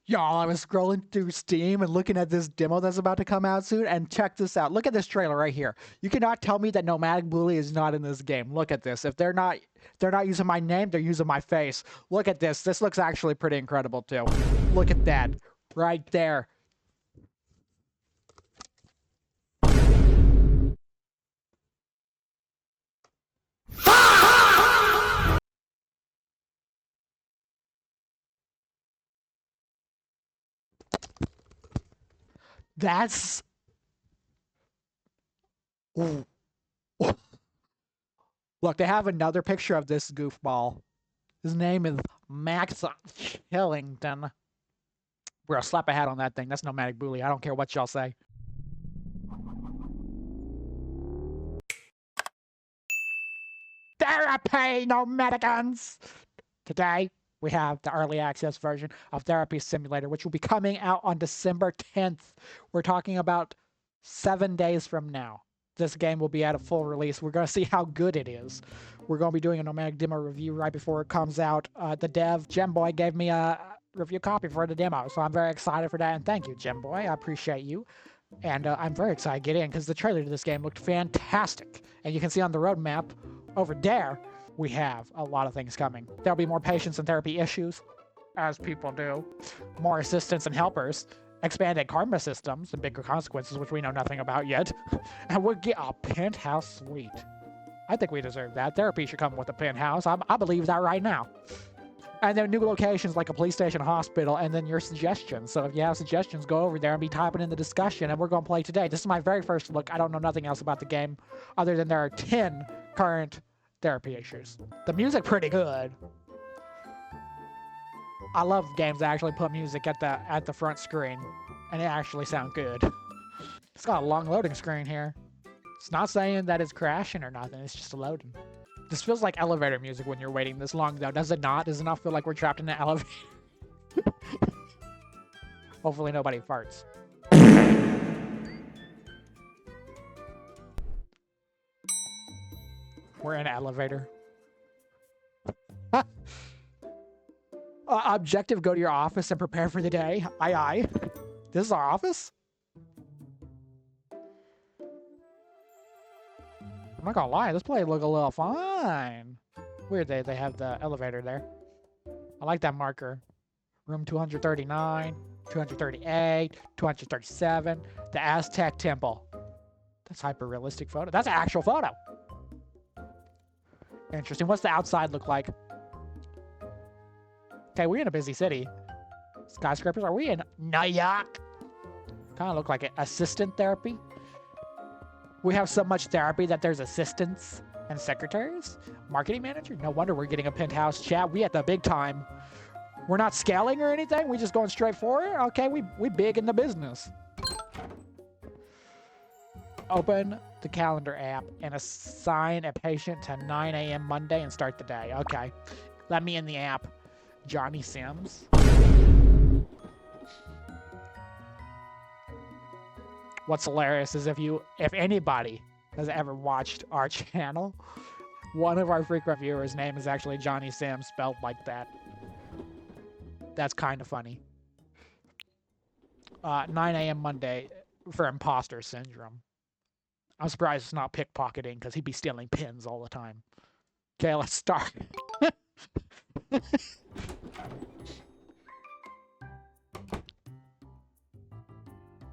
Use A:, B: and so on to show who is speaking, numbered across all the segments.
A: Y'all, I was scrolling through Steam and looking at this demo that's about to come out soon, and check this out. Look at this trailer right here. You cannot tell me that Nomadic Bule is not in this game. Look at this. If they're not using my name, they're using my face. Look at this. This looks actually pretty incredible too. Look at that. Right there. That's... Ooh. Look, they have another picture of this goofball. His name is Max Hillington. Bro, slap a hat on that thing. That's Nomadic Bule. I don't care what y'all say. Therapy, Nomadicans! Today, we have the early access version of Therapy Simulator, which will be coming out on December 10th. We're talking about 7 days from now. This game will be at a full release. We're going to see how good it is. We're going to be doing a Nomadic demo review right before it comes out. The dev, Gemboy, gave me a review copy for the demo, so I'm very excited for that, and thank you, Gemboy. I appreciate you. And I'm very excited to get in, because the trailer to this game looked fantastic. And you can see on the roadmap over there, we have a lot of things coming. There'll be more patients and therapy issues, as people do. More assistants and helpers. Expanded karma systems and bigger consequences, which we know nothing about yet. And we'll get a penthouse suite. I think we deserve that. Therapy should come with a penthouse. I believe that right now. And then new locations like a police station, hospital, and then your suggestions. So if you have suggestions, go over there and be typing in the discussion, and we're going to play today. This is my very first look. I don't know nothing else about the game, other than there are 10 current therapy issues. The music pretty good. I love games that actually put music at the front screen, and it actually sounds good. It's got a long loading screen here. It's not saying that it's crashing or nothing. It's just loading. This feels like elevator music when you're waiting this long, though. Does it not? Does it not feel like we're trapped in an elevator? Hopefully nobody farts. We're in an elevator. Objective, go to your office and prepare for the day. Aye, aye. This is our office? I'm not gonna lie, this place look a little fine. Weird they have the elevator there. I like that marker. Room 239, 238, 237. The Aztec Temple. That's hyper-realistic photo. That's an actual photo. Interesting. What's the outside look like? Okay, we're in a busy city. Skyscrapers. Are we in New York? Kind of look like assistant therapy. We have so much therapy that there's assistants and secretaries. Marketing manager? No wonder we're getting a penthouse chat. We at the big time. We're not scaling or anything. We just going straight forward. Okay, we big in the business. Open the calendar app and assign a patient to 9 a.m. Monday and start the day. Okay. Let me in the app. Johnny Sims. What's hilarious is if anybody has ever watched our channel, one of our frequent viewers' name is actually Johnny Sims, spelled like that. That's kind of funny. 9 a.m. Monday for imposter syndrome. I'm surprised it's not pickpocketing, because he'd be stealing pins all the time. Okay, let's start.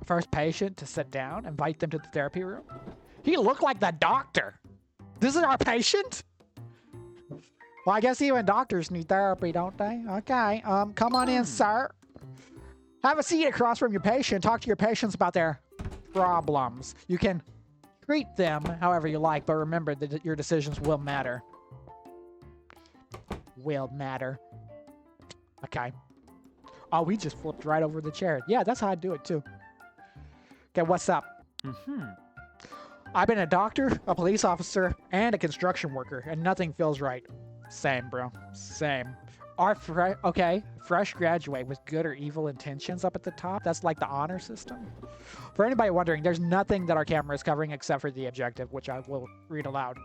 A: First patient to sit down, invite them to the therapy room. He looked like the doctor. This is our patient? Well, I guess even doctors need therapy, don't they? Okay, come on in, sir. Have a seat across from your patient. Talk to your patients about their problems. You can treat them however you like, but remember that your decisions will matter. Will matter. Okay. Oh, we just flipped right over the chair. Yeah, that's how I do it, too. Okay, what's up? I've been a doctor, a police officer, and a construction worker, and nothing feels right. Same, bro. Same. Our fresh graduate with good or evil intentions up at the top. That's like the honor system. For anybody wondering, there's nothing that our camera is covering except for the objective, which I will read aloud.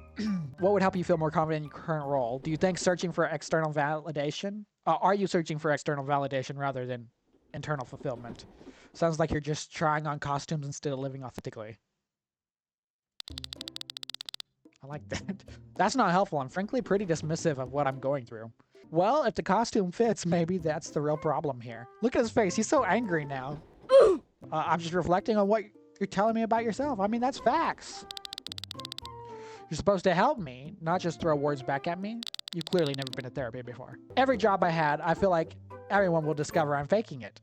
A: What would help you feel more confident in your current role? Do you think searching for external validation? Are you searching for external validation rather than internal fulfillment. Sounds like you're just trying on costumes instead of living authentically. I like that. That's not helpful. I'm frankly pretty dismissive of what I'm going through. Well, if the costume fits, maybe that's the real problem here. Look at his face. He's so angry now. I'm just reflecting on what you're telling me about yourself. I mean, that's facts. You're supposed to help me, not just throw words back at me. You've clearly never been to therapy before. Every job I had, I feel like everyone will discover I'm faking it.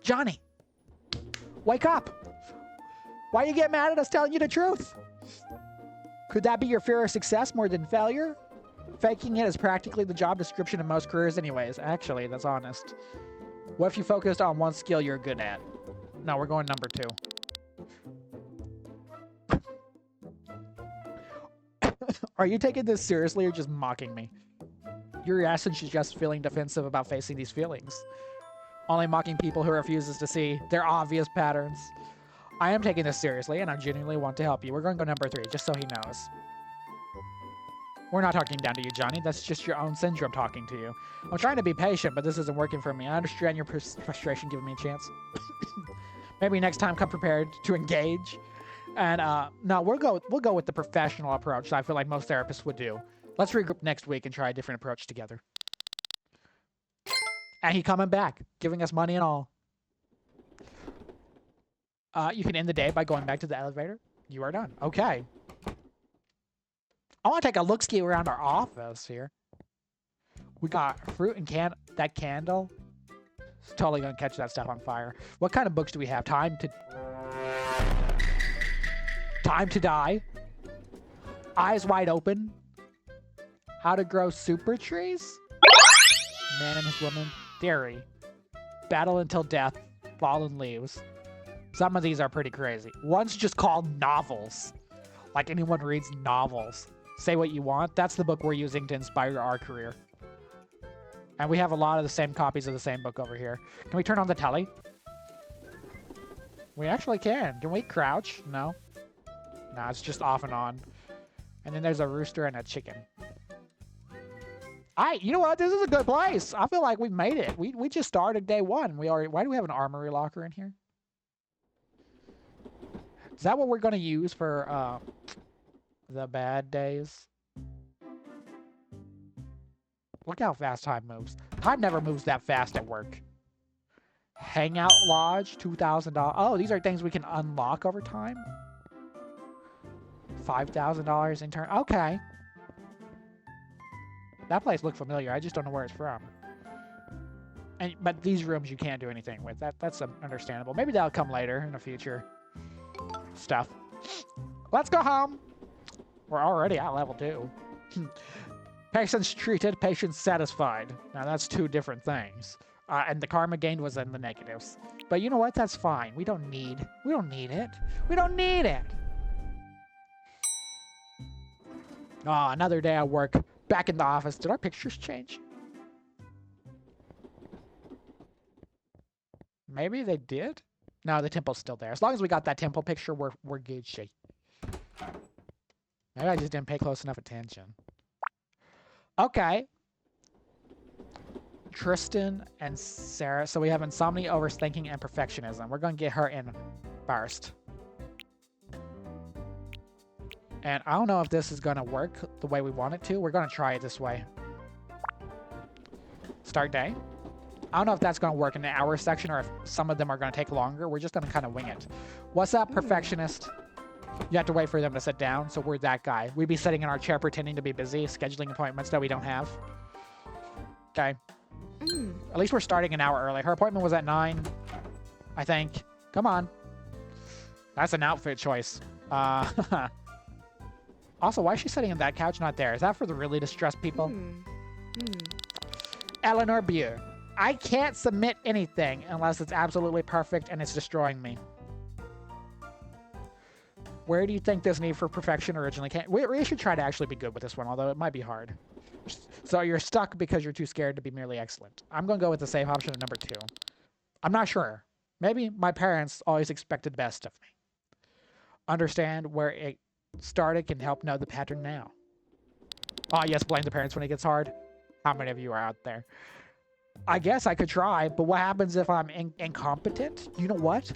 A: Johnny, wake up. Why you get mad at us telling you the truth? Could that be your fear of success more than failure? Faking it is practically the job description in most careers anyways. Actually, that's honest. What if you focused on one skill you're good at? No, we're going number 2. Are you taking this seriously or just mocking me? Your reaction is just feeling defensive about facing these feelings. Only mocking people who refuses to see their obvious patterns. I am taking this seriously and I genuinely want to help you. We're going to go number 3, just so he knows. We're not talking down to you, Johnny. That's just your own syndrome talking to you. I'm trying to be patient, but this isn't working for me. I understand your frustration giving me a chance. Maybe next time come prepared to engage. And no, we'll go with the professional approach that I feel like most therapists would do. Let's regroup next week and try a different approach together. And he coming back, giving us money and all. You can end the day by going back to the elevator. You are done. Okay. I want to take a look-ski around our office here. We got fruit and that candle. It's totally gonna catch that stuff on fire. What kind of books do we have? Time to Die. Eyes Wide Open. How to Grow Super Trees. Man and His Woman. Theory. Battle Until Death. Fallen Leaves. Some of these are pretty crazy. One's just called novels. Like anyone reads novels. Say What You Want. That's the book we're using to inspire our career. And we have a lot of the same copies of the same book over here. Can we turn on the telly? We actually can. Can we crouch? No. No, it's just off and on. And then there's a rooster and a chicken. You know what? This is a good place. I feel like we've made it. We just started day 1. Why do we have an armory locker in here? Is that what we're going to use for the bad days? Look how fast time moves. Time never moves that fast at work. Hangout Lodge, $2,000. Oh, these are things we can unlock over time. $5,000 in turn. Okay. That place looked familiar. I just don't know where it's from. But these rooms you can't do anything with. That's understandable. Maybe that'll come later in the future. Stuff. Let's go home. We're already at level 2. Patients treated, patients satisfied. Now that's 2 different things. And the karma gained was in the negatives. But you know what? That's fine. We don't need it. We don't need it. Oh, another day at work. Back in the office. Did our pictures change? Maybe they did? No, the temple's still there. As long as we got that temple picture, we're good shape. Maybe I just didn't pay close enough attention. Okay. Tristan and Sarah. So we have insomnia, overthinking, and perfectionism. We're going to get her in first. And I don't know if this is going to work the way we want it to. We're going to try it this way. Start day. I don't know if that's going to work in the hour section or if some of them are going to take longer. We're just going to kind of wing it. What's up, perfectionist? You have to wait for them to sit down, so we're that guy. We'd be sitting in our chair pretending to be busy, scheduling appointments that we don't have. Okay. At least we're starting an hour early. Her appointment was at 9, I think. Come on. That's an outfit choice. Also, why is she sitting on that couch, not there? Is that for the really distressed people? Eleanor Bule. I can't submit anything unless it's absolutely perfect and it's destroying me. Where do you think this need for perfection originally came? We should try to actually be good with this one, although it might be hard. So you're stuck because you're too scared to be merely excellent. I'm going to go with the safe option of number 2. I'm not sure. Maybe my parents always expected best of me. Understand where it started can help know the pattern now. Oh, yes, blame the parents when it gets hard. How many of you are out there? I guess I could try, but what happens if I'm incompetent? You know what?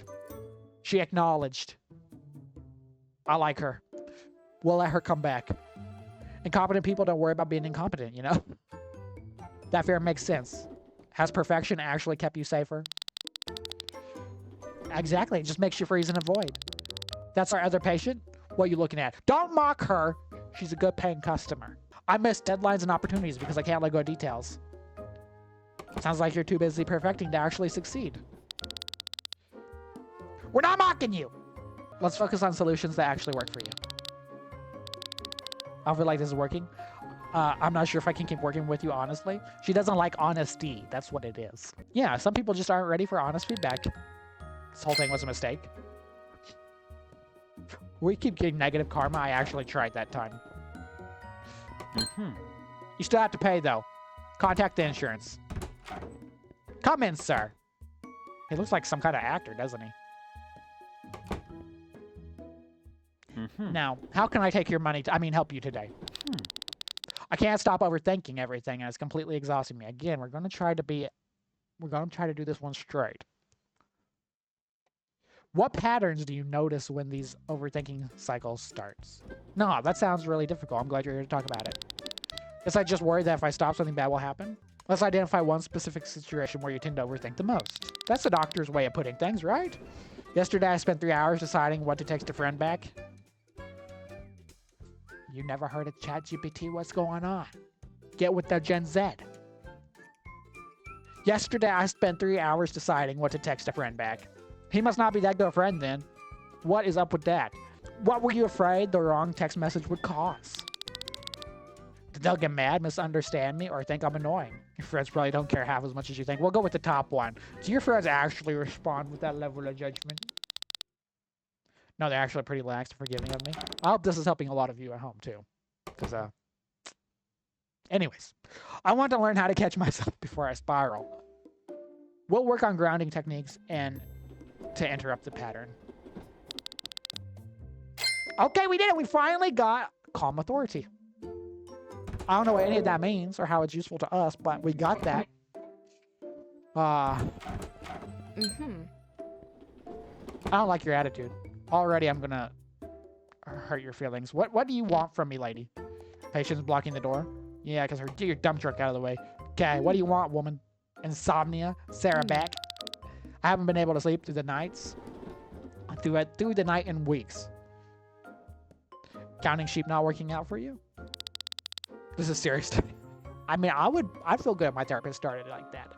A: She acknowledged. I like her. We'll let her come back. Incompetent people don't worry about being incompetent, you know? That fear makes sense. Has perfection actually kept you safer? Exactly. It just makes you freeze and avoid. That's our other patient? What are you looking at? Don't mock her. She's a good paying customer. I miss deadlines and opportunities because I can't let go of details. Sounds like you're too busy perfecting to actually succeed. We're not mocking you. Let's focus on solutions that actually work for you. I feel like this is working. I'm not sure if I can keep working with you, honestly. She doesn't like honesty. That's what it is. Yeah, some people just aren't ready for honest feedback. This whole thing was a mistake. We keep getting negative karma. I actually tried that time. You still have to pay, though. Contact the insurance. Come in, sir. He looks like some kind of actor, doesn't he? Now, how can I take your money? Help you today? I can't stop overthinking everything, and it's completely exhausting me. Again, we're going to try to do this one straight. What patterns do you notice when these overthinking cycles starts? No, that sounds really difficult. I'm glad you're here to talk about it. Guess I just worry that if I stop, something bad will happen. Let's identify one specific situation where you tend to overthink the most. That's the doctor's way of putting things, right? Yesterday, I spent 3 hours deciding what to text a friend back. You never heard of ChatGPT? What's going on? Get with the Gen Z. Yesterday, I spent 3 hours deciding what to text a friend back. He must not be that good a friend then. What is up with that? What were you afraid the wrong text message would cause? They'll get mad, misunderstand me, or think I'm annoying. Your friends probably don't care half as much as you think. We'll go with the top one. Do your friends actually respond with that level of judgment? No, they're actually pretty lax and forgiving of me. I hope this is helping a lot of you at home, too. Because, anyways. I want to learn how to catch myself before I spiral. We'll work on grounding techniques and to interrupt the pattern. Okay, we did it. We finally got calm authority. I don't know what any of that means or how it's useful to us, but we got that. I don't like your attitude. Already I'm gonna hurt your feelings. What do you want from me, lady? Patient's blocking the door. Yeah, because get your dump truck out of the way. Okay, what do you want, woman? Insomnia? Sarah back? I haven't been able to sleep through the nights. Through the night in weeks. Counting sheep not working out for you? This is serious to me. I'd feel good if my therapist started like that.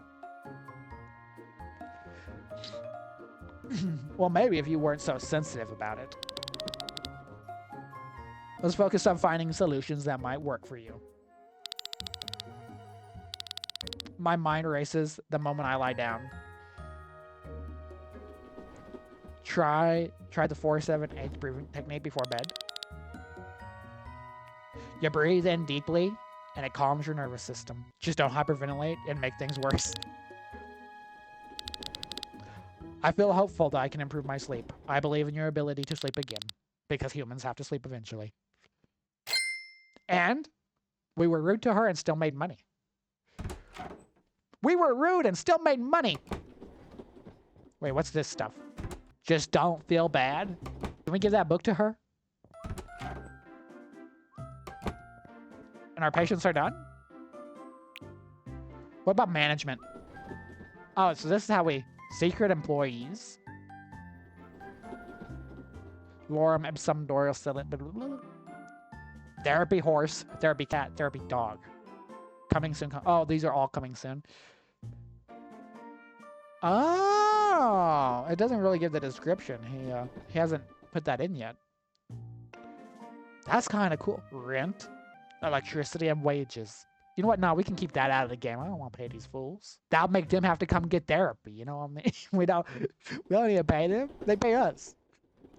A: Well, maybe if you weren't so sensitive about it. Let's focus on finding solutions that might work for you. My mind races the moment I lie down. Try the 4-7-8 breathing technique before bed. You breathe in deeply, and it calms your nervous system. Just don't hyperventilate and make things worse. I feel hopeful that I can improve my sleep. I believe in your ability to sleep again, because humans have to sleep eventually. And we were rude to her and still made money. We were rude and still made money. Wait, what's this stuff? Just don't feel bad. Can we give that book to her? And our patients are done? What about management? Oh, so this is how we... Secret employees. Lorem ipsum dorsal cylinder. Therapy horse. Therapy cat. Therapy dog. Coming soon. Oh, these are all coming soon. Oh, it doesn't really give the description. He hasn't put that in yet. That's kind of cool. Rent, electricity, and wages. You know what? No, we can keep that out of the game. I don't want to pay these fools. That'll make them have to come get therapy. You know what I mean? we don't need to pay them. They pay us.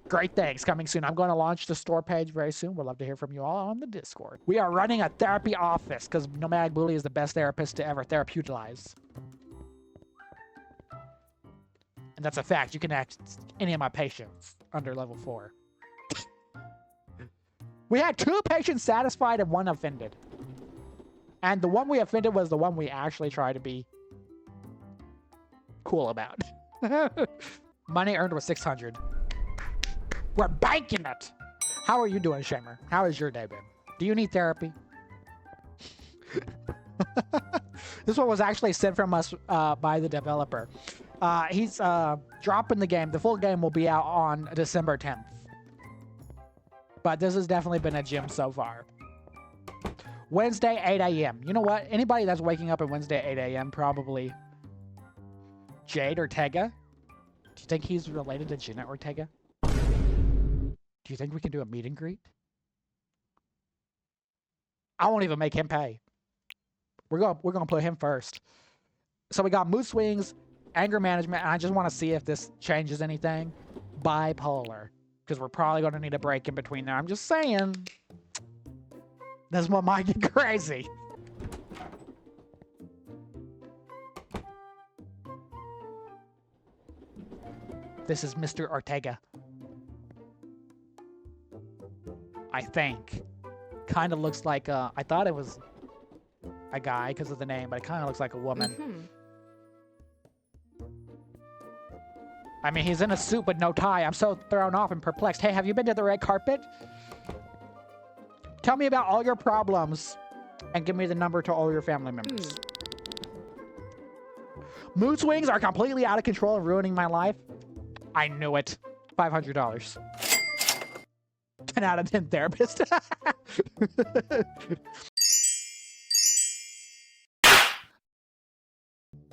A: Great things coming soon. I'm going to launch the store page very soon. We'd love to hear from you all on the Discord. We are running a therapy office because Nomadic Bule is the best therapist to ever therapeutize. And that's a fact. You can ask any of my patients under level 4. We had 2 patients satisfied and 1 offended. And the one we offended was the one we actually tried to be cool about. Money earned was 600. We're banking it. How are you doing, Shamer? How is your day been? Do you need therapy? This one was actually sent from us by the developer. He's dropping the game. The full game will be out on December 10th. But this has definitely been a gem so far. Wednesday, 8 a.m. You know what? Anybody that's waking up on Wednesday, 8 a.m. probably Jade Ortega. Do you think he's related to Jenna Ortega? Do you think we can do a meet and greet? I won't even make him pay. We're gonna put him first. So we got mood swings, anger management, and I just want to see if this changes anything. Bipolar, because we're probably gonna need a break in between there. I'm just saying. This one might get crazy. This is Mr. Ortega. I think. Kind of looks like I thought it was a guy because of the name, but it kind of looks like a woman. I mean, he's in a suit but no tie. I'm so thrown off and perplexed. Hey, have you been to the red carpet? Tell me about all your problems and give me the number to all your family members. Mood swings are completely out of control and ruining my life. I knew it. $500. 10 out of 10 therapist.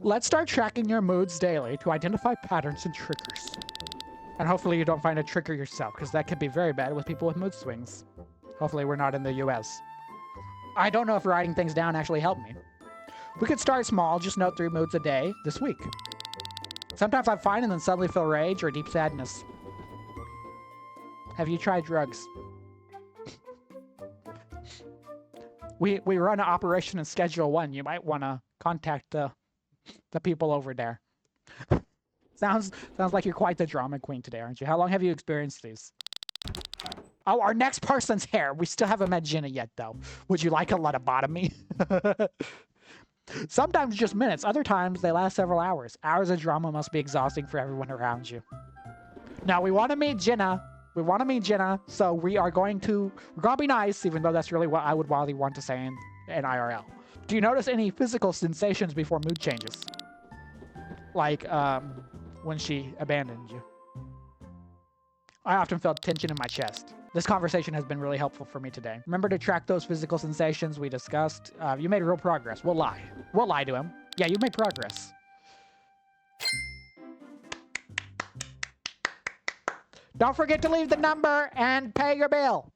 A: Let's start tracking your moods daily to identify patterns and triggers. And hopefully you don't find a trigger yourself, because that could be very bad with people with mood swings. Hopefully we're not in the US. I don't know if writing things down actually helped me. We could start small, just note 3 moods a day this week. Sometimes I'm fine and then suddenly feel rage or deep sadness. Have you tried drugs? We run an operation in Schedule 1. You might want to contact the people over there. Sounds like you're quite the drama queen today, aren't you? How long have you experienced these? Oh, our next person's here. We still haven't met Jenna yet, though. Would you like a lobotomy? Sometimes just minutes. Other times they last several hours. Hours of drama must be exhausting for everyone around you. Now, we want to meet Jenna. So we're going to be nice, even though that's really what I would wildly want to say in IRL. Do you notice any physical sensations before mood changes? Like when she abandoned you. I often felt tension in my chest. This conversation has been really helpful for me today. Remember to track those physical sensations we discussed. You made real progress. We'll lie. We'll lie to him. Yeah, you made progress. Don't forget to leave the number and pay your bill.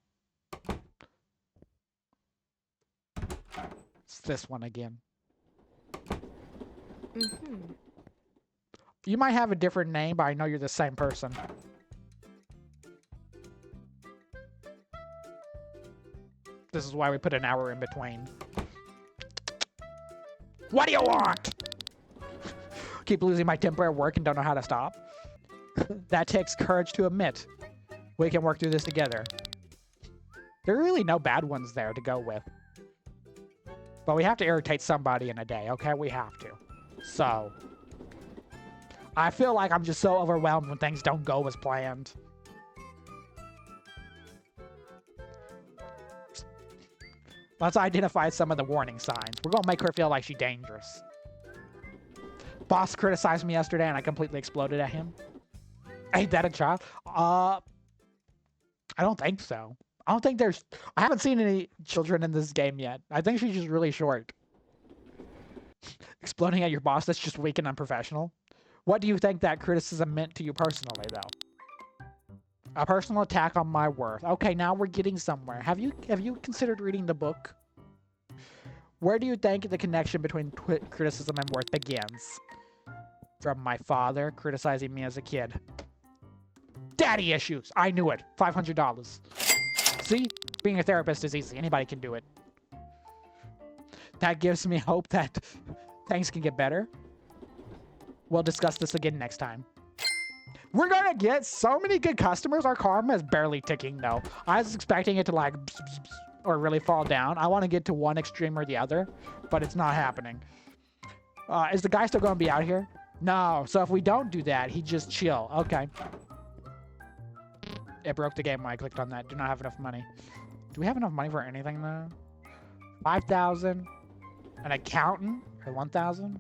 A: It's this one again. You might have a different name, but I know you're the same person. This is why we put an hour in between. What do you want? Keep losing my temper at work and don't know how to stop. That takes courage to admit. We can work through this together. There are really no bad ones there to go with. But we have to irritate somebody in a day, okay? We have to. So, I feel like I'm just so overwhelmed when things don't go as planned. Let's identify some of the warning signs. We're gonna make her feel like she's dangerous. Boss criticized me yesterday and I completely exploded at him. Ain't that a child? I don't think so. I haven't seen any children in this game yet. I think she's just really short. Exploding at your boss, that's just weak and unprofessional. What do you think that criticism meant to you personally, though? A personal attack on my worth. Okay, now we're getting somewhere. Have you considered reading the book? Where do you think the connection between criticism and worth begins? From my father criticizing me as a kid. Daddy issues. I knew it. $500. See? Being a therapist is easy. Anybody can do it. That gives me hope that things can get better. We'll discuss this again next time. We're gonna get so many good customers. Our karma is barely ticking, though. I was expecting it to like... or really fall down. I want to get to one extreme or the other, but it's not happening. Is the guy still going to be out here? No. So if we don't do that, he just chill. Okay. It broke the game when I clicked on that. Do not have enough money. Do we have enough money for anything though? 5,000. An accountant for 1,000.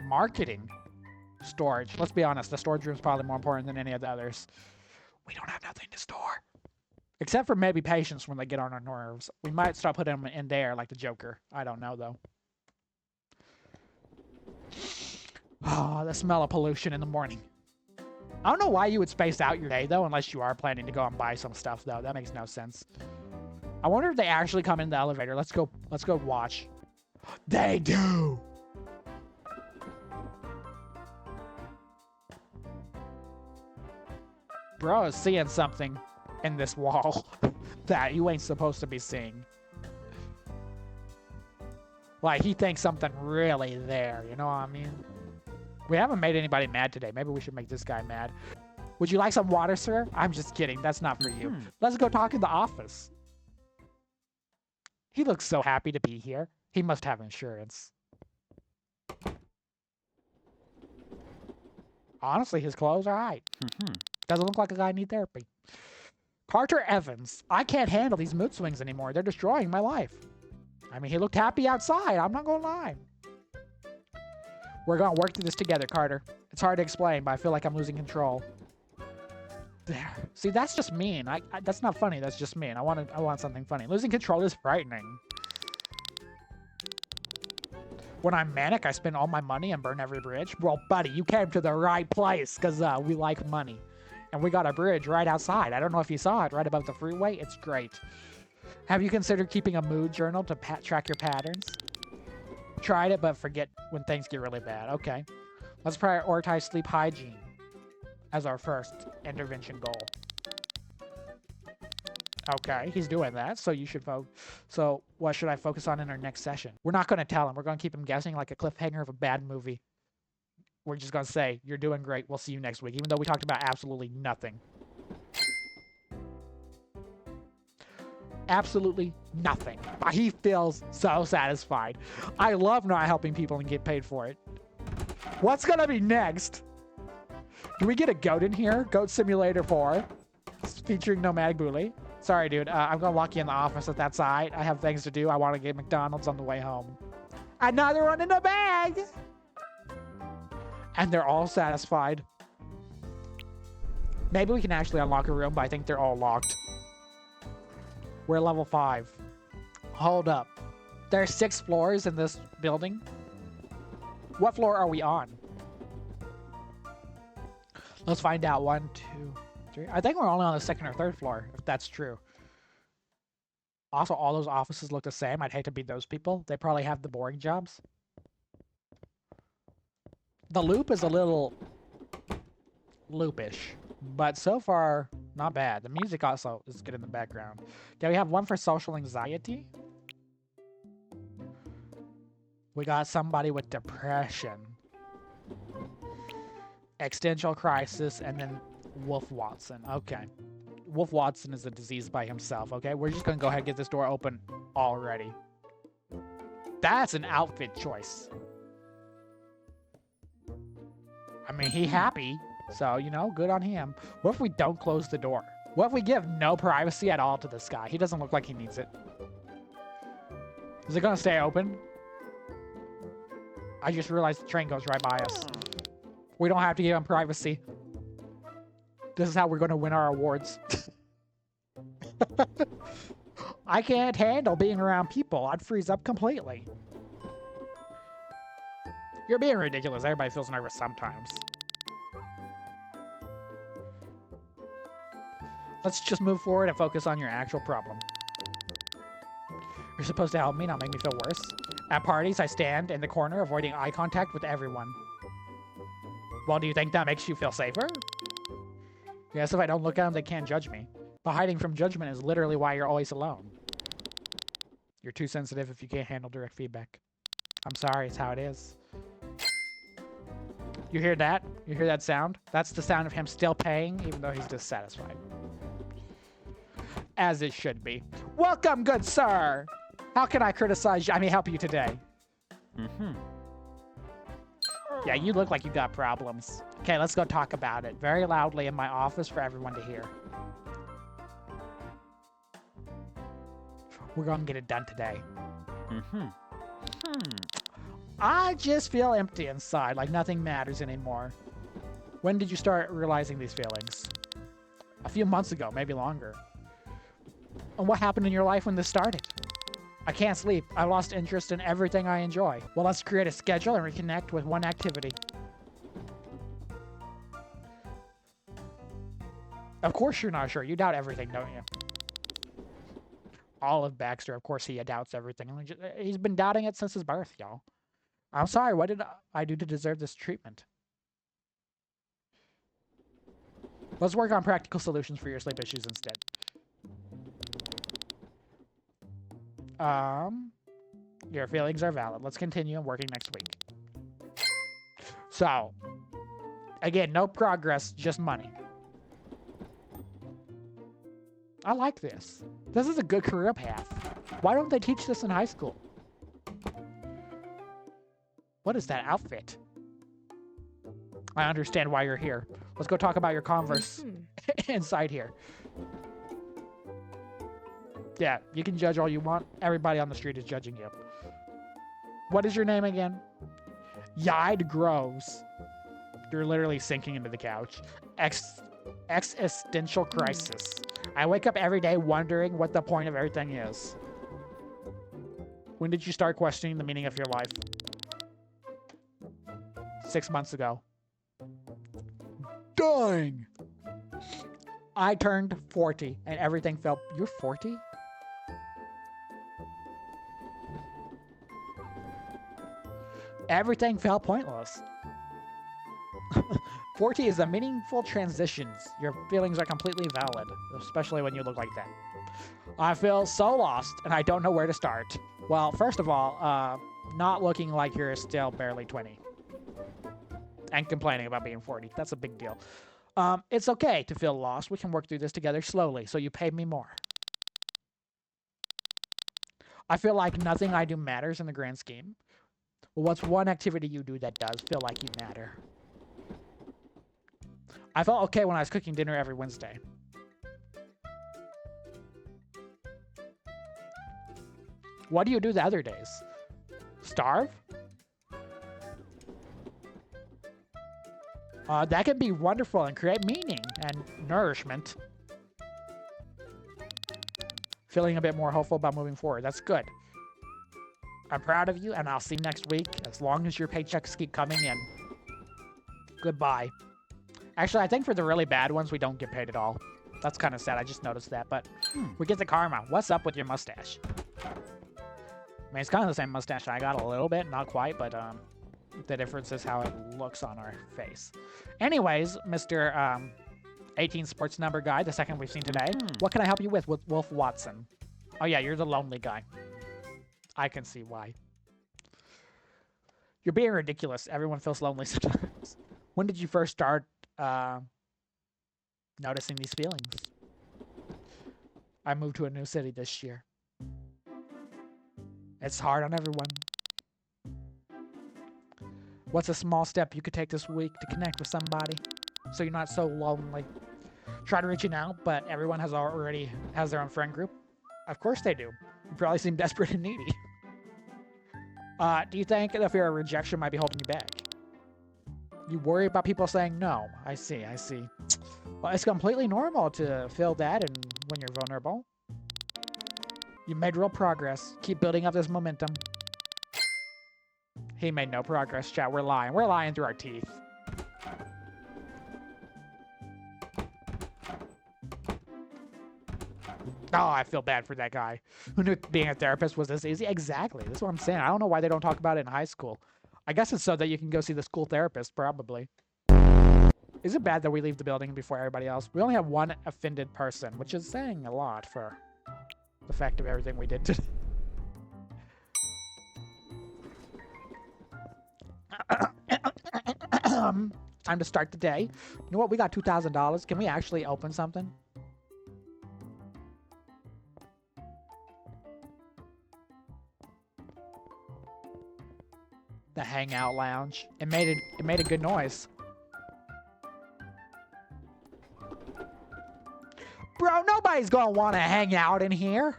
A: Marketing. Storage. Let's be honest. The storage room is probably more important than any of the others. We don't have nothing to store. Except for maybe patience when they get on our nerves. We might start putting them in there like the Joker. I don't know though. Oh, the smell of pollution in the morning. I don't know why you would space out your day, though, unless you are planning to go and buy some stuff, though. That makes no sense. I wonder if they actually come in the elevator. Let's go watch. They do! Bro is seeing something in this wall that you ain't supposed to be seeing. Like, he thinks something really there, you know what I mean? We haven't made anybody mad today. Maybe we should make this guy mad. Would you like some water, sir? I'm just kidding. That's not for you. Let's go talk in the office. He looks so happy to be here. He must have insurance. Honestly, his clothes are right. Doesn't look like a guy need therapy. Carter Evans. I can't handle these mood swings anymore. They're destroying my life. I mean, he looked happy outside. I'm not going to lie. We're going to work through this together, Carter. It's hard to explain, but I feel like I'm losing control. There. See, that's just mean. That's not funny. That's just mean. I want something funny. Losing control is frightening. When I'm manic, I spend all my money and burn every bridge. Well, buddy, you came to the right place because we like money. And we got a bridge right outside. I don't know if you saw it right above the freeway. It's great. Have you considered keeping a mood journal to track your patterns? Tried it, but forget when things get really bad. Okay. Let's prioritize sleep hygiene as our first intervention goal. Okay, he's doing that, so you should vote. So what should I focus on in our next session? We're not going to tell him. We're going to keep him guessing like a cliffhanger of a bad movie. We're just going to say, you're doing great. We'll see you next week, even though we talked about absolutely nothing. Absolutely nothing. He feels so satisfied. I love not helping people and get paid for it. What's gonna be next? Do we get a goat in here? Goat Simulator 4 featuring Nomadic Bule. Sorry, dude. I'm gonna lock you in the office at that side. I have things to do. I want to get McDonald's on the way home. Another one in the bag! And they're all satisfied. Maybe we can actually unlock a room, but I think they're all locked. We're level 5. Hold up. There's 6 floors in this building. What floor are we on? Let's find out. 1, 2, 3. I think we're only on the 2nd or 3rd floor, if that's true. Also, all those offices look the same. I'd hate to be those people. They probably have the boring jobs. The loop is a little loopish, but so far, not bad. The music also is good in the background. Okay, we have one for social anxiety. We got somebody with depression, existential crisis, and then Wolf Watson. Okay. Wolf Watson is a disease by himself, okay? We're just going to go ahead and get this door open already. That's an outfit choice. I mean, he happy, so, you know, good on him. What if we don't close the door? What if we give no privacy at all to this guy? He doesn't look like he needs it. Is it going to stay open? I just realized the train goes right by us. We don't have to give him privacy. This is how we're going to win our awards. I can't handle being around people. I'd freeze up completely. You're being ridiculous. Everybody feels nervous sometimes. Let's just move forward and focus on your actual problem. You're supposed to help me, not make me feel worse. At parties, I stand in the corner, avoiding eye contact with everyone. Well, do you think that makes you feel safer? Yes, if I don't look at them, they can't judge me. But hiding from judgment is literally why you're always alone. You're too sensitive if you can't handle direct feedback. I'm sorry, it's how it is. You hear that? You hear that sound? That's the sound of him still paying, even though he's dissatisfied. As it should be. Welcome, good sir. How can I help you today? Yeah, you look like you got problems. Okay, let's go talk about it very loudly in my office for everyone to hear. We're gonna get it done today. I just feel empty inside, like nothing matters anymore. When did you start realizing these feelings? A few months ago, maybe longer. And what happened in your life when this started? I can't sleep. I lost interest in everything I enjoy. Well, let's create a schedule and reconnect with one activity. Of course you're not sure. You doubt everything, don't you? Olive Baxter, of course he doubts everything. He's been doubting it since his birth, y'all. I'm sorry, what did I do to deserve this treatment? Let's work on practical solutions for your sleep issues instead. Your feelings are valid. Let's continue working next week. So, again, no progress, just money. I like this. This is a good career path. Why don't they teach this in high school? What is that outfit? I understand why you're here. Let's go talk about your Converse inside here. Yeah, you can judge all you want. Everybody on the street is judging you. What is your name again? Yide Groves. You're literally sinking into the couch. Existential crisis. I wake up every day wondering what the point of everything is. When did you start questioning the meaning of your life? 6 months ago. Dang! I turned 40 and everything felt... You're 40? Everything felt pointless. 40 is a meaningful transition. Your feelings are completely valid, especially when you look like that. I feel so lost, and I don't know where to start. Well, first of all, not looking like you're still barely 20. And complaining about being 40. That's a big deal. It's okay to feel lost. We can work through this together slowly, so you pay me more. I feel like nothing I do matters in the grand scheme. Well, what's one activity you do that does feel like you matter? I felt okay when I was cooking dinner every Wednesday. What do you do the other days? Starve? That can be wonderful and create meaning and nourishment. Feeling a bit more hopeful about moving forward. That's good. I'm proud of you, and I'll see you next week as long as your paychecks keep coming in. Goodbye. Actually, I think for the really bad ones, we don't get paid at all. That's kind of sad. I just noticed that, but we get the karma. What's up with your mustache? I mean, it's kind of the same mustache I got a little bit, not quite, but the difference is how it looks on our face. Anyways, Mr. 18 sports number guy, the second we've seen today. What can I help you with Wolf Watson? Oh yeah, you're the lonely guy. I can see why. You're being ridiculous. Everyone feels lonely sometimes. When did you first start noticing these feelings? I moved to a new city this year. It's hard on everyone. What's a small step you could take this week to connect with somebody so you're not so lonely? Try to reach out, but everyone already has their own friend group. Of course they do. You probably seem desperate and needy. Do you think the fear of rejection might be holding you back? You worry about people saying no. I see. Well, it's completely normal to feel that and when you're vulnerable. You made real progress. Keep building up this momentum. He made no progress, chat. We're lying. We're lying through our teeth. Oh, I feel bad for that guy who knew being a therapist was this easy. Exactly. That's what I'm saying. I don't know why they don't talk about it in high school. I guess it's so that you can go see the school therapist, probably. Is it bad that we leave the building before everybody else? We only have one offended person, which is saying a lot for the fact of everything we did today. Time to start the day. You know what? We got $2,000. Can we actually open something? hangout lounge. It made a good noise. Bro, nobody's gonna want to hang out in here.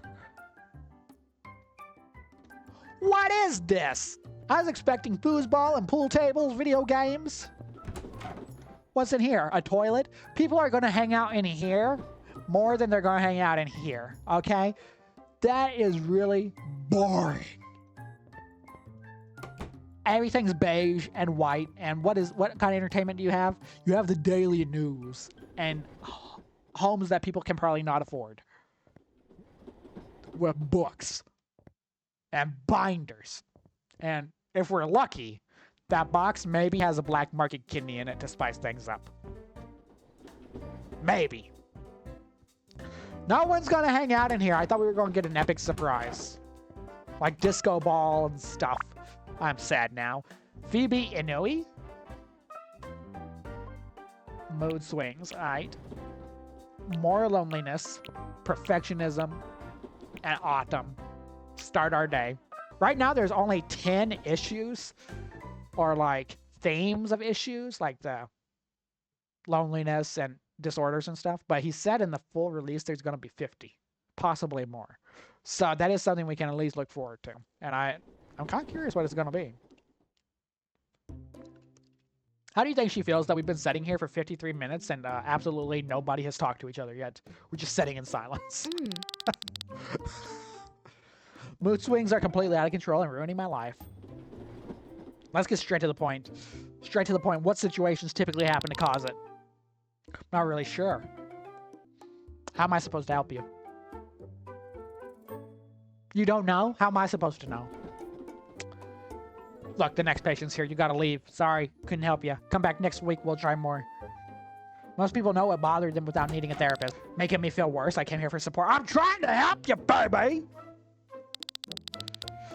A: What is this? I was expecting foosball and pool tables, video games. What's in here? A toilet? People are gonna hang out in here more than they're gonna hang out in here, okay? That is really boring. Everything's beige and white, and what kind of entertainment do you have? You have the daily news and homes that people can probably not afford. With books and binders. And if we're lucky, that box maybe has a black market kidney in it to spice things up. Maybe. No one's gonna hang out in here. I thought we were gonna get an epic surprise. Like disco ball and stuff. I'm sad now. Phoebe Inouye? Mood swings, alright. More loneliness, perfectionism, and autumn. Start our day. Right now there's only 10 issues, or like themes of issues, like the loneliness and disorders and stuff, but he said in the full release there's going to be 50, possibly more. So that is something we can at least look forward to, and I'm kind of curious what it's going to be. How do you think she feels that we've been sitting here for 53 minutes and absolutely nobody has talked to each other yet? We're just sitting in silence. Mood swings are completely out of control and ruining my life. Let's get straight to the point. Straight to the point. What situations typically happen to cause it? Not really sure. How am I supposed to help you? You don't know? How am I supposed to know? Look, the next patient's here. You gotta leave. Sorry, couldn't help you. Come back next week. We'll try more. Most people know what bothered them without needing a therapist. Making me feel worse. I came here for support. I'm trying to help you, baby!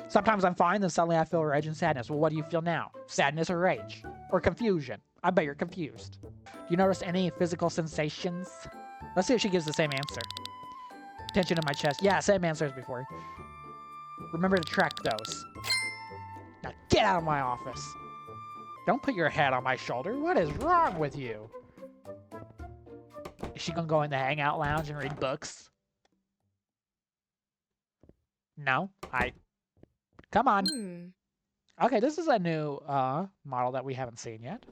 A: Sometimes I'm fine, then suddenly I feel rage and sadness. Well, what do you feel now? Sadness or rage? Or confusion? I bet you're confused. Do you notice any physical sensations? Let's see if she gives the same answer. Tension in my chest. Yeah, same answer as before. Remember to track those. Now get out of my office. Don't put your head on my shoulder. What is wrong with you? Is she gonna go in the hangout lounge and read books? No? Come on. Okay, this is a new model that we haven't seen yet.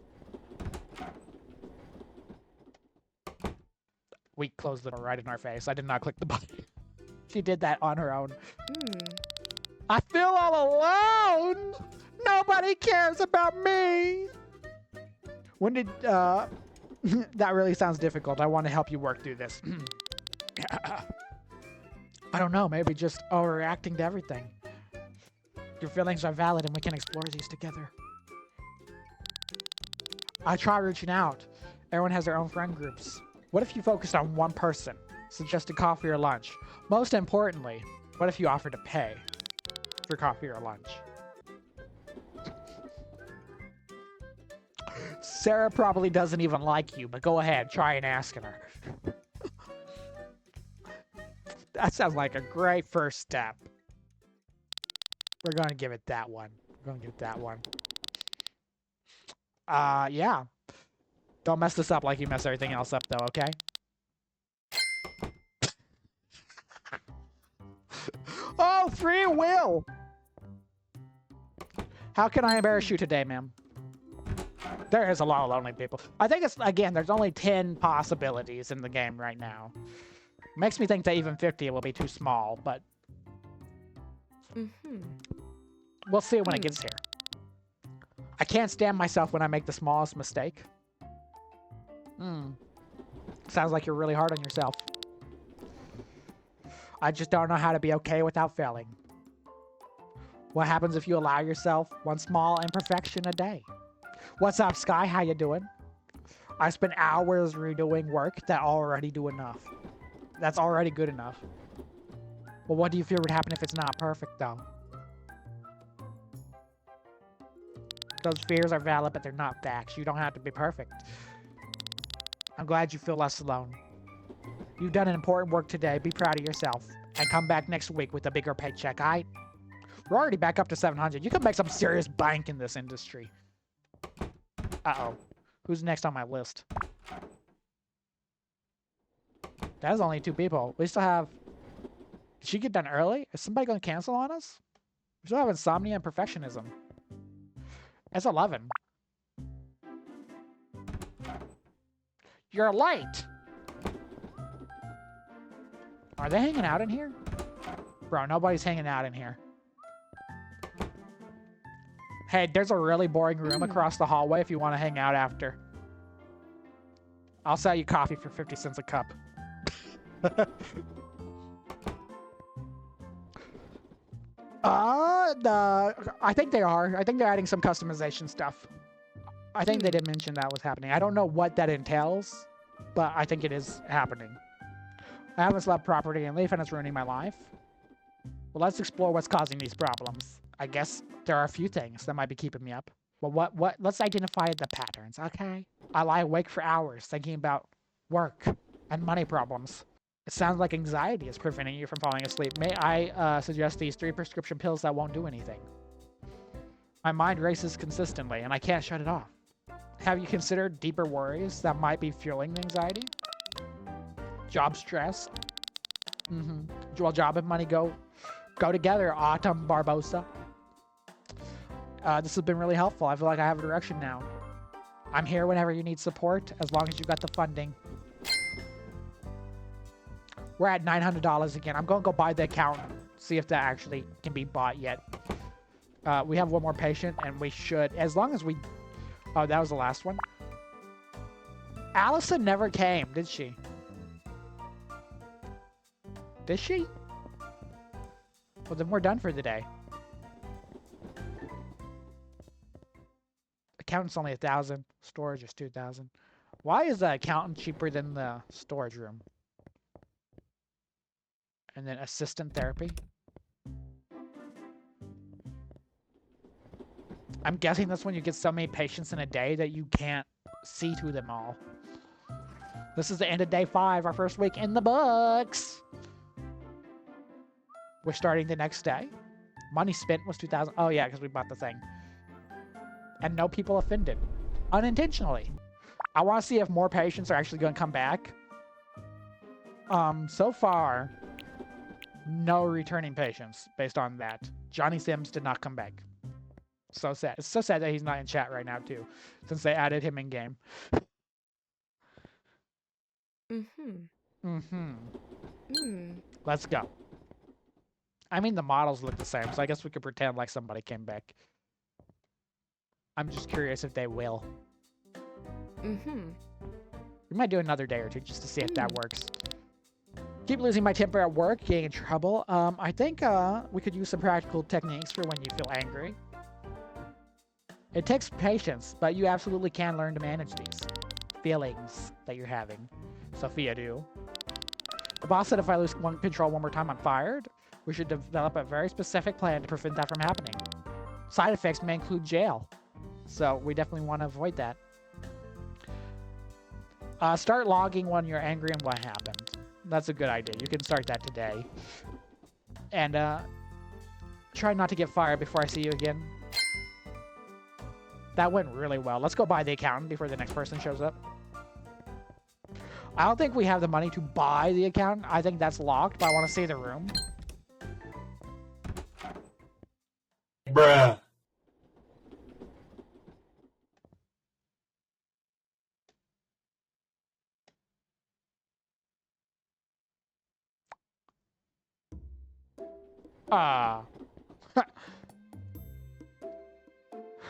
A: We closed the door right in our face. I did not click the button. She did that on her own. I feel all alone. Nobody cares about me. When did that really sounds difficult. I want to help you work through this. I don't know, maybe just overreacting to everything. Your feelings are valid and we can explore these together. I try reaching out. Everyone has their own friend groups. What if you focused on one person? Suggested coffee or lunch? Most importantly, what if you offered to pay for coffee or lunch? Sarah probably doesn't even like you, but go ahead, try and ask her. That sounds like a great first step. We're going to give it that one. We're going to give it that one. Yeah. Don't mess this up like you mess everything else up, though, okay? Oh, free will! How can I embarrass you today, ma'am? There is a lot of lonely people. I think it's, again, there's only 10 possibilities in the game right now. Makes me think that even 50 will be too small, but... We'll see when it gets here. I can't stand myself when I make the smallest mistake. Sounds like you're really hard on yourself. I just don't know how to be okay without failing. What happens if you allow yourself one small imperfection a day? What's up, Sky? How you doing? I spent hours redoing work that already do enough. That's already good enough. Well, what do you fear would happen if it's not perfect, though? Those fears are valid, but they're not facts. You don't have to be perfect. I'm glad you feel less alone. You've done an important work today. Be proud of yourself. And come back next week with a bigger paycheck, aight? We're already back up to 700. You can make some serious bank in this industry. Uh-oh. Who's next on my list? That's only 2 people. We still have... Did she get done early? Is somebody going to cancel on us? We still have insomnia and perfectionism. That's 11. You're late! Are they hanging out in here? Bro, nobody's hanging out in here. Hey, there's a really boring room across the hallway if you want to hang out after. I'll sell you coffee for 50 cents a cup. I think they are. I think they're adding some customization stuff. I think they did mention that was happening. I don't know what that entails, but I think it is happening. I haven't slept properly in Leaf and it's ruining my life. Well, let's explore what's causing these problems. I guess there are a few things that might be keeping me up. Well, let's identify the patterns, okay? I lie awake for hours thinking about work and money problems. It sounds like anxiety is preventing you from falling asleep. May I suggest these 3 prescription pills that won't do anything? My mind races consistently and I can't shut it off. Have you considered deeper worries that might be fueling the anxiety? Job stress. Well, job and money go together, Autumn Barbosa. This has been really helpful. I feel like I have a direction now. I'm here whenever you need support, as long as you got the funding. We're at $900 again. I'm going to go buy the account, see if that actually can be bought yet. We have one more patient, and we should, as long as we... Oh, that was the last one. Allison never came, did she? Did she? Well, then we're done for the day. Accountant's only 1,000. Storage is 2,000. Why is the accountant cheaper than the storage room? And then assistant therapy. I'm guessing that's when you get so many patients in a day that you can't see to them all. This is the end of day 5, our first week in the books. We're starting the next day. Money spent was 2,000. Oh yeah, because we bought the thing. And no people offended. Unintentionally. I want to see if more patients are actually going to come back. So far, no returning patients based on that. Johnny Sims did not come back. So sad. It's so sad that he's not in chat right now, too, since they added him in game. Let's go. I mean, the models look the same, so I guess we could pretend like somebody came back. I'm just curious if they will. We might do another day or two just to see if that works. Keep losing my temper at work, getting in trouble. I think we could use some practical techniques for when you feel angry. It takes patience, but you absolutely can learn to manage these feelings that you're having. Sophia, do. The boss said if I lose control one more time, I'm fired. We should develop a very specific plan to prevent that from happening. Side effects may include jail. So we definitely want to avoid that. Start logging when you're angry and what happened. That's a good idea. You can start that today. And try not to get fired before I see you again. That went really well. Let's go buy the accountant before the next person shows up. I don't think we have the money to buy the accountant. I think that's locked, but I want to see the room.
B: Bruh.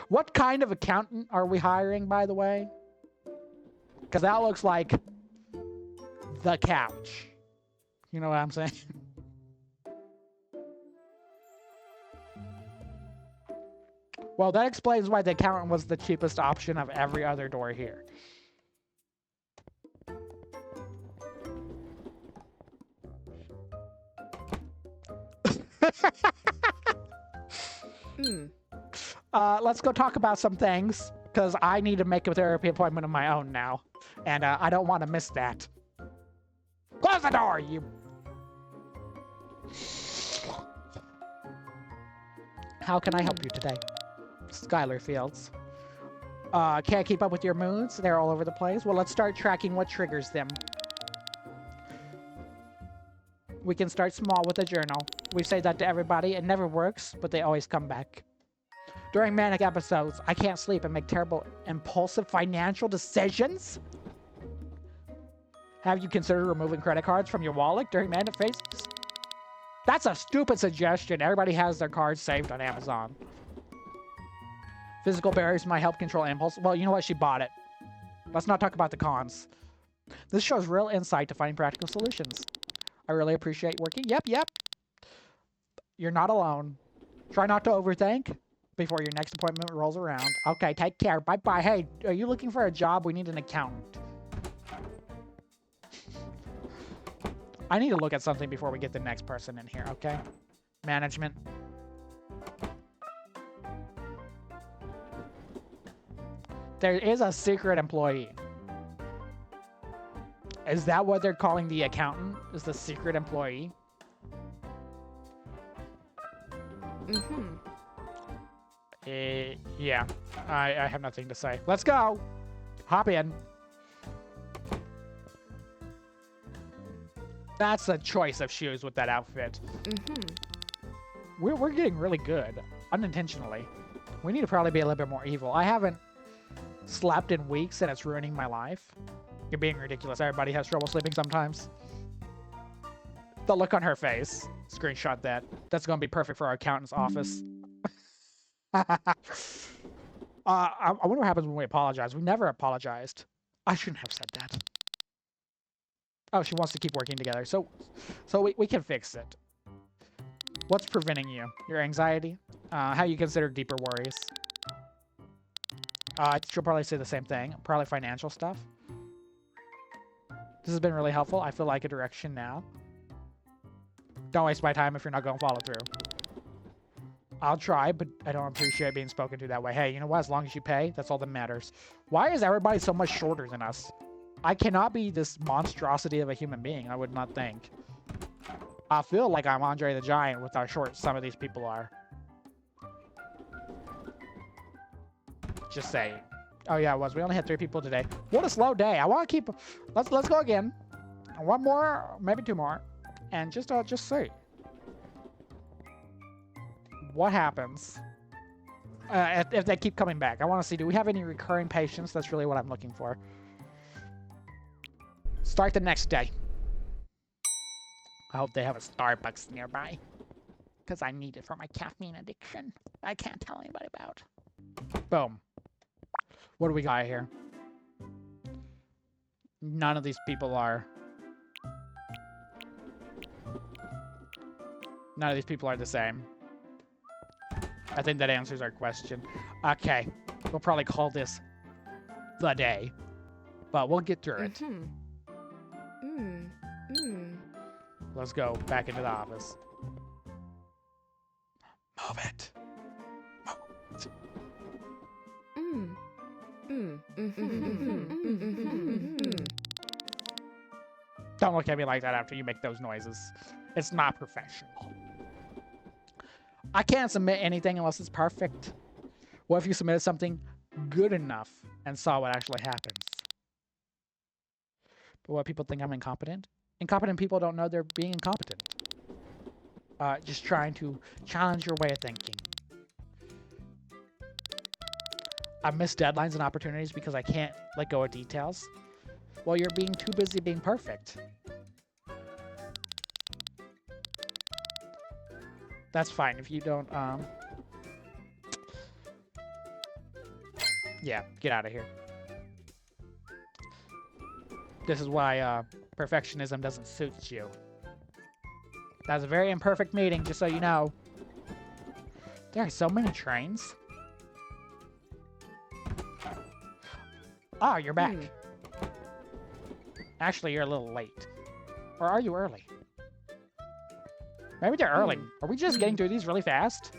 A: What kind of accountant are we hiring, by the way? Because that looks like the couch. You know what I'm saying? Well, that explains why the accountant was the cheapest option of every other door here. Let's go talk about some things, because I need to make a therapy appointment of my own now, and I don't want to miss that. Close the door, you... How can I help you today? Skylar Fields. Can't keep up with your moods? They're all over the place. Well, let's start tracking what triggers them. We can start small with a journal. We say that to everybody. It never works, but they always come back. During manic episodes, I can't sleep and make terrible, impulsive financial decisions. Have you considered removing credit cards from your wallet during manic phases? That's a stupid suggestion. Everybody has their cards saved on Amazon. Physical barriers might help control impulse. Well, you know what? She bought it. Let's not talk about the cons. This shows real insight to finding practical solutions. I really appreciate working. Yep. You're not alone. Try not to overthink before your next appointment rolls around. Okay, take care. Bye-bye. Hey, are you looking for a job? We need an accountant. I need to look at something before we get the next person in here, okay? Management. There is a secret employee. Is that what they're calling the accountant? Is the secret employee?
B: Mm-hmm.
A: Yeah. I have nothing to say. Let's go. Hop in. That's a choice of shoes with that outfit.
B: Mm-hmm.
A: We're getting really good. Unintentionally. We need to probably be a little bit more evil. I haven't slept in weeks and it's ruining my life. You're being ridiculous. Everybody has trouble sleeping sometimes. The look on her face. Screenshot that. That's going to be perfect for our accountant's office. I wonder what happens when we apologize. We never apologized. I shouldn't have said that. Oh, she wants to keep working together. So we can fix it. What's preventing you? Your anxiety? How you consider deeper worries? She'll probably say the same thing. Probably financial stuff. This has been really helpful. I feel like a direction now. Don't waste my time if you're not going to follow through. I'll try, but I don't appreciate being spoken to that way. Hey, you know what? As long as you pay, that's all that matters. Why is everybody so much shorter than us? I cannot be this monstrosity of a human being, I would not think. I feel like I'm Andre the Giant with how short some of these people are. Just saying. Oh yeah, it was. We only had 3 people today. What a slow day. I want to keep... Let's go again. One more, maybe 2 more. And just see. What happens if they keep coming back? I want to see, do we have any recurring patients? That's really what I'm looking for. Start the next day. I hope they have a Starbucks nearby. Because I need it for my caffeine addiction. I can't tell anybody about. Boom. What do we got here? None of these people are... None of these people are the same. I think that answers our question. Okay. We'll probably call this the day. But we'll get through it. Let's go back into the office. Move it. Don't look at me like that after you make those noises. It's not professional. I can't submit anything unless it's perfect. What if you submitted something good enough and saw what actually happens? But what, people think I'm incompetent? Incompetent people don't know they're being incompetent. Just trying to challenge your way of thinking. I miss deadlines and opportunities because I can't let go of details. Well, you're being too busy being perfect. That's fine if you don't, yeah, get out of here. This is why, perfectionism doesn't suit you. That was a very imperfect meeting, just so you know. There are so many trains. Oh, you're back. Actually, you're a little late. Or are you early? Maybe they're early. Are we just getting through these really fast?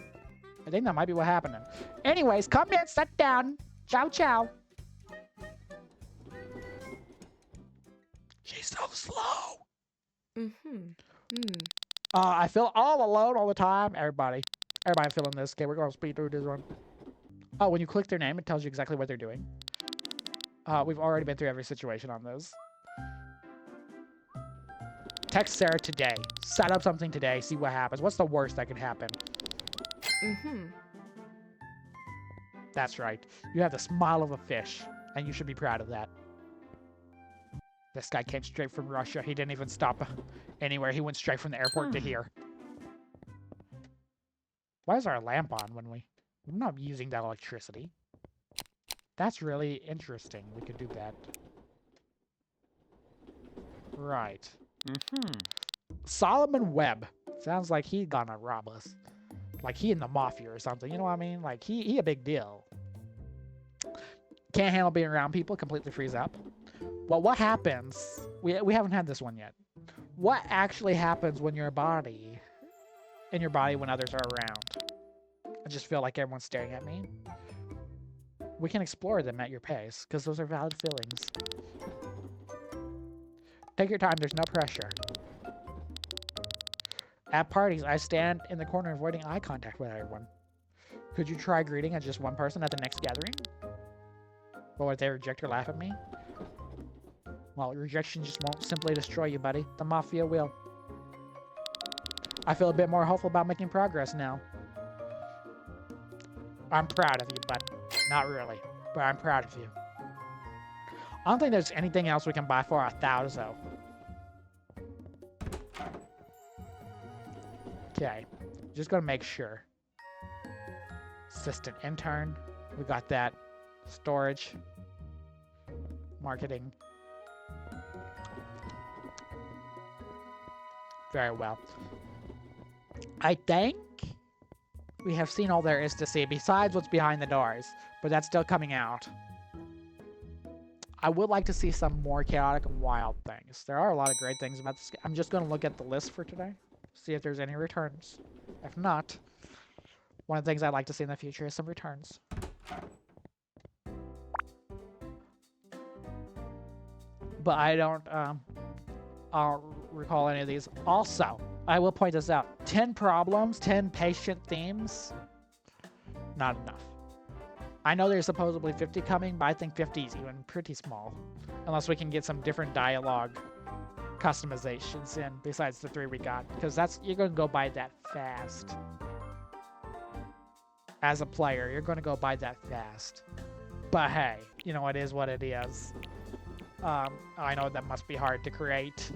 A: I think that might be what happened. Anyways, come in, sit down. Ciao, ciao. She's so slow. I feel all alone all the time. Everybody, Everybody feeling this. Okay, we're going to speed through this one. Oh, when you click their name, it tells you exactly what they're doing. We've already been through every situation on those. Text Sarah today. Set up something today. See what happens. What's the worst that can happen?
B: Mm-hmm.
A: That's right. You have the smile of a fish, and you should be proud of that. This guy came straight from Russia. He didn't even stop anywhere. He went straight from the airport to here. Why is our lamp on when we're not using that electricity? That's really interesting. We could do that. Right. Solomon Webb. Sounds like he gonna rob us. Like he in the mafia or something. You know what I mean? Like he a big deal. Can't handle being around people. Completely freeze up. Well, what happens? We haven't had this one yet. What actually happens when in your body when others are around? I just feel like everyone's staring at me. We can explore them at your pace, because those are valid feelings. Take your time, there's no pressure. At parties, I stand in the corner avoiding eye contact with everyone. Could you try greeting at just one person at the next gathering? Or would they reject or laugh at me? Well, rejection just won't simply destroy you, buddy. The Mafia will. I feel a bit more hopeful about making progress now. I'm proud of you, bud. Not really, but I'm proud of you. I don't think there's anything else we can buy for 1,000. Okay, just gonna make sure. Assistant intern, we got that. Storage, marketing. Very well. I think we have seen all there is to see besides what's behind the doors, but that's still coming out. I would like to see some more chaotic and wild things. There are a lot of great things about this. I'm just going to look at the list for today, see if there's any returns. If not, one of the things I'd like to see in the future is some returns. But I don't recall any of these. Also, I will point this out. 10 problems, 10 patient themes. Not enough. I know there's supposedly 50 coming, but I think 50 is even pretty small. Unless we can get some different dialogue customizations in besides the 3 we got. Because you're going to go by that fast. As a player, you're going to go by that fast. But hey, you know, it is what it is. I know that must be hard to create.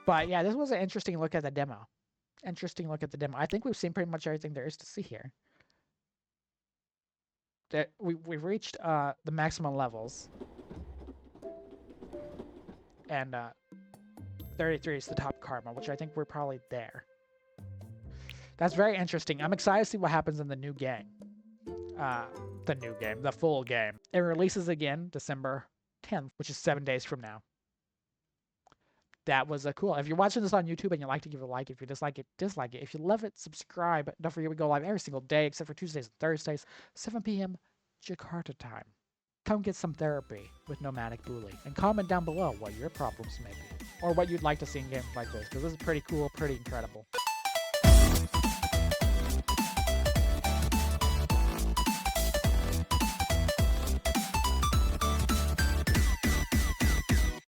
A: But yeah, this was an interesting look at the demo. Interesting look at the demo. I think we've seen pretty much everything there is to see here. We've reached the maximum levels. And 33 is the top karma, which I think we're probably there. That's very interesting. I'm excited to see what happens in the new game. The full game. It releases again December 10th, which is 7 days from now. That was cool. If you're watching this on YouTube and you like to give it a like, if you dislike it, dislike it. If you love it, subscribe. Don't forget we go live every single day except for Tuesdays and Thursdays, 7 p.m. Jakarta time. Come get some therapy with Nomadic Bule and comment down below what your problems may be or what you'd like to see in games like this, because this is pretty cool, pretty incredible.